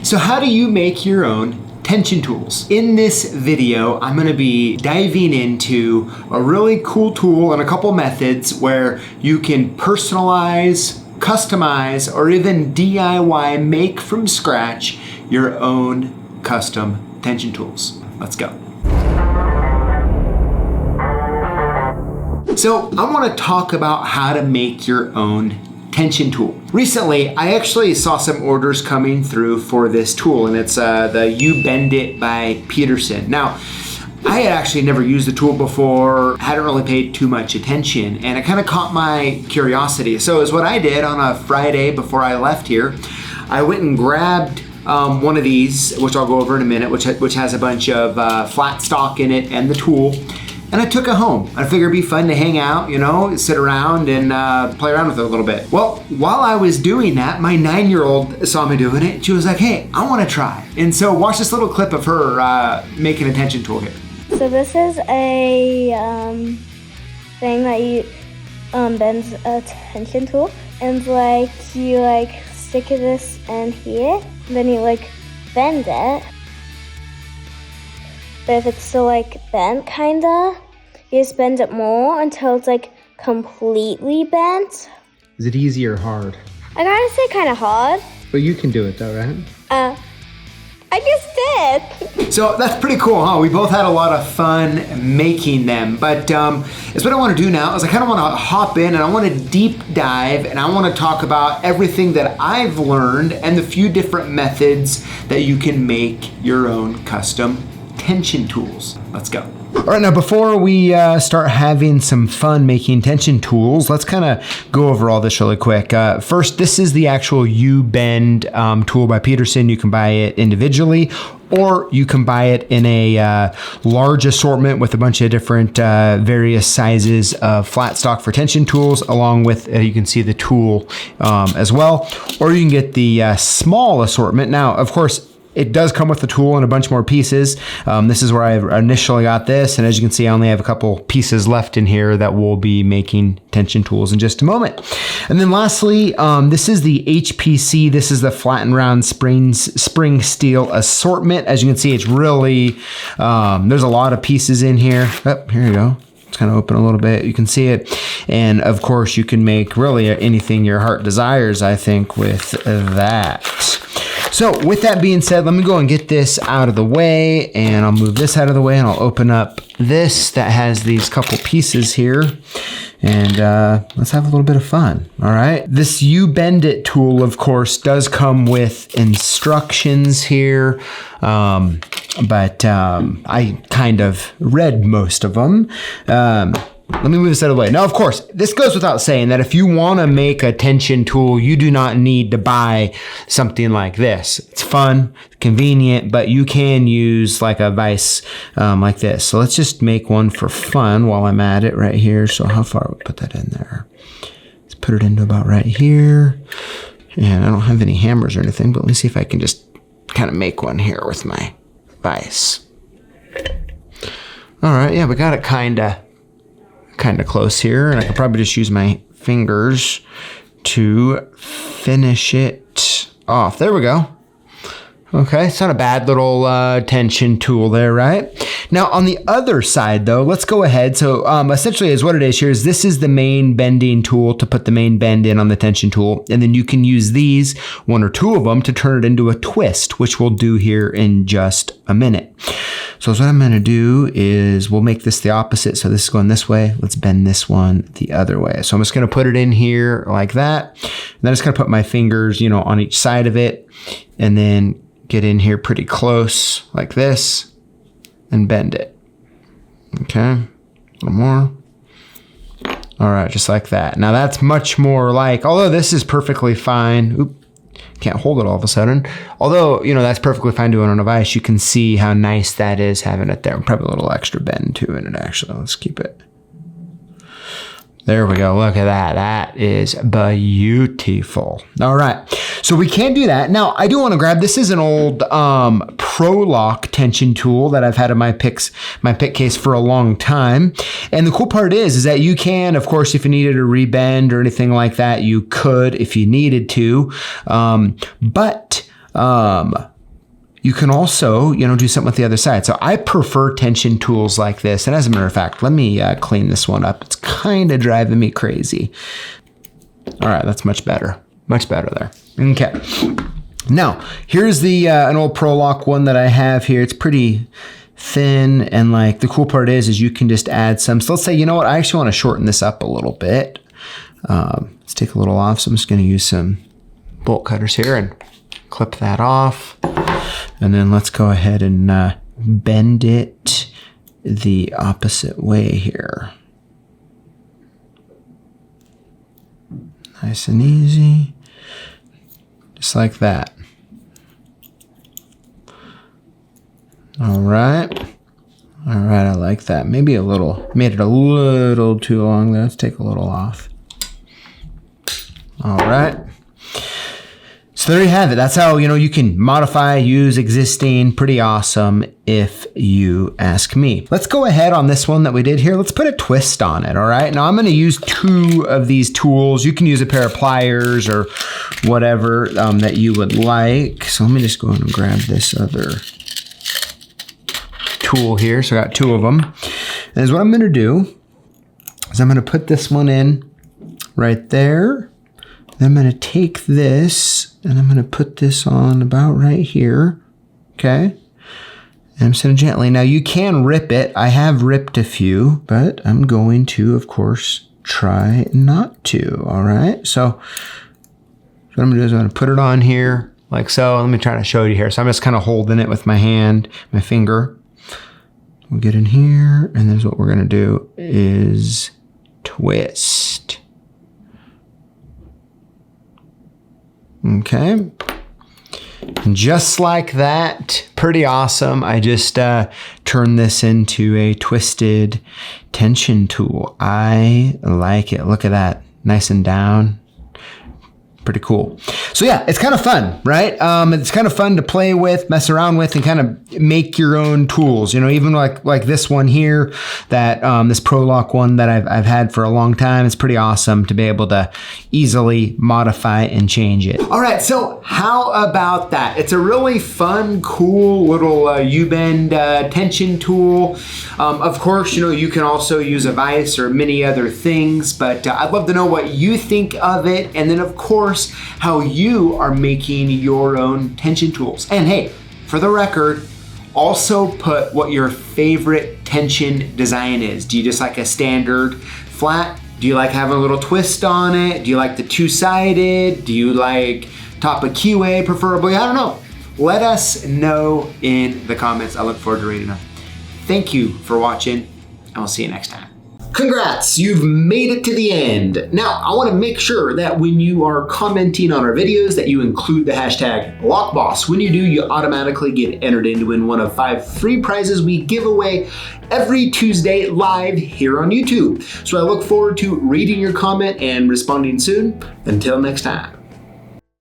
So how do you make your own tension tools? In this video, I'm gonna be diving into a really cool tool and a couple methods where you can personalize, customize, or even DIY, make from scratch your own custom tension tools. Let's go. So I wanna talk about how to make your own tension tool. Recently, I actually saw some orders coming through for this tool, and it's the U-Bend-It by Peterson. Now, I had actually never used the tool before, hadn't really paid too much attention, and it kind of caught my curiosity. So is what I did on a Friday before I left here. I went and grabbed one of these, which I'll go over in a minute, which has a bunch of flat stock in it and the tool. And I took it home. I figured it'd be fun to hang out, you know, sit around and play around with it a little bit. Well, while I was doing that, my 9-year-old saw me doing it. She was like, hey, I want to try. And so watch this little clip of her making a tension tool here. So this is a thing that you bends a tension tool. And like you stick this in here, and then you bend it. But if it's still bent kinda, you just bend it more until it's completely bent. Is it easy or hard? I gotta say kinda hard. But you can do it though, right? I just did. So that's pretty cool, huh? We both had a lot of fun making them, but it's what I wanna do now is I kinda wanna hop in and I wanna deep dive and I wanna talk about everything that I've learned and the few different methods that you can make your own custom tension tools. Let's go. All right, now before we start having some fun making tension tools, let's kind of go over all this really quick. First, this is the actual U-Bend tool by Peterson. You can buy it individually, or you can buy it in a large assortment with a bunch of different various sizes of flat stock for tension tools, along with, you can see the tool as well. Or you can get the small assortment. Now, of course, it does come with the tool and a bunch more pieces. This is where I initially got this, and as you can see, I only have a couple pieces left in here that we'll be making tension tools in just a moment. And then lastly, this is the HPC. This is the flat and round spring steel assortment. As you can see, it's really, there's a lot of pieces in here. Oh, here you go. It's kind of open a little bit. You can see it. And of course, you can make really anything your heart desires, I think, with that. So with that being said, let me go and get this out of the way, and I'll move this out of the way, and I'll open up this that has these couple pieces here, and let's have a little bit of fun. All right. This U-Bend-It tool, of course, does come with instructions here, but I kind of read most of them. Let me move this out of the way. Now, of course, this goes without saying that if you want to make a tension tool, you do not need to buy something like this. It's fun, convenient, but you can use like a vise like this. So let's just make one for fun while I'm at it right here. So how far would we put that in there? Let's put it into about right here. And I don't have any hammers or anything, but let me see if I can just kind of make one here with my vise. All right, yeah, we got it kind of close here, and I could probably just use my fingers to finish it off. There we go. Okay, it's not a bad little tension tool there, right? Now on the other side though, let's go ahead. So essentially is what it is here is this is the main bending tool to put the main bend in on the tension tool. And then you can use these, one or two of them, to turn it into a twist, which we'll do here in just a minute. So what I'm gonna do is we'll make this the opposite. So this is going this way. Let's bend this one the other way. So I'm just gonna put it in here like that. And then I'm just gonna put my fingers, you know, on each side of it, and then get in here pretty close like this and bend it. Okay, a little more. All right, just like that. Now that's much more like, although this is perfectly fine. Oop, can't hold it all of a sudden. Although, you know, that's perfectly fine doing it on a vise. You can see how nice that is having it there. Probably a little extra bend too in it actually. Let's keep it. There we go. Look at that. That is beautiful. All right. So we can do that. Now, I do want to grab, this is an old Pro-Lok tension tool that I've had in my pick case for a long time. And the cool part is that you can, of course, if you needed a rebend or anything like that, you could if you needed to. you can also, do something with the other side. So I prefer tension tools like this. And as a matter of fact, let me clean this one up. It's kind of driving me crazy. All right, that's much better. Much better there. Okay. Now, here's the an old Pro-Lok one that I have here. It's pretty thin, and like the cool part is you can just add some. So let's say, you know what, I actually want to shorten this up a little bit. Let's take a little off. So I'm just going to use some bolt cutters here and clip that off. And then let's go ahead and bend it the opposite way here. Nice and easy. Just like that. All right. All right, I like that. Maybe made it a little too long there. Let's take a little off. All right. So there you have it. That's how, you can modify, use existing. Pretty awesome if you ask me. Let's go ahead on this one that we did here. Let's put a twist on it, all right? Now I'm gonna use 2 of these tools. You can use a pair of pliers or whatever that you would like. So let me just go ahead and grab this other tool here. So I got 2 of them. And what I'm gonna do is I'm gonna put this one in right there. Then I'm gonna take this and I'm gonna put this on about right here, okay? And I'm sitting gently. Now you can rip it. I have ripped a few, but I'm going to, of course, try not to, all right? So what I'm gonna do is I'm gonna put it on here like so. Let me try to show you here. So I'm just kind of holding it with my hand, my finger. We'll get in here, and then what we're gonna do is twist. Okay, and just like that, pretty awesome. I just turned this into a twisted tension tool. I like it. Look at that, nice and down. Pretty cool. So yeah, it's kind of fun, right? It's kind of fun to play with, mess around with, and kind of make your own tools. Even like this one here, that this Pro-Lok one that I've had for a long time. It's pretty awesome to be able to easily modify and change it. All right, so how about that? It's a really fun, cool little U-bend tension tool. Of course, you can also use a vise or many other things, but I'd love to know what you think of it, and then of course how you are making your own tension tools. And hey, for the record, also put what your favorite tension design is. Do you just like a standard flat? Do you like having a little twist on it? Do you like the 2-sided? Do you like top-of-keyway preferably? I don't know. Let us know in the comments. I look forward to reading them. Thank you for watching, and we'll see you next time. Congrats, you've made it to the end. Now, I want to make sure that when you are commenting on our videos that you include the hashtag Lockboss. When you do, you automatically get entered in to win one of 5 free prizes we give away every Tuesday live here on YouTube. So I look forward to reading your comment and responding soon. Until next time.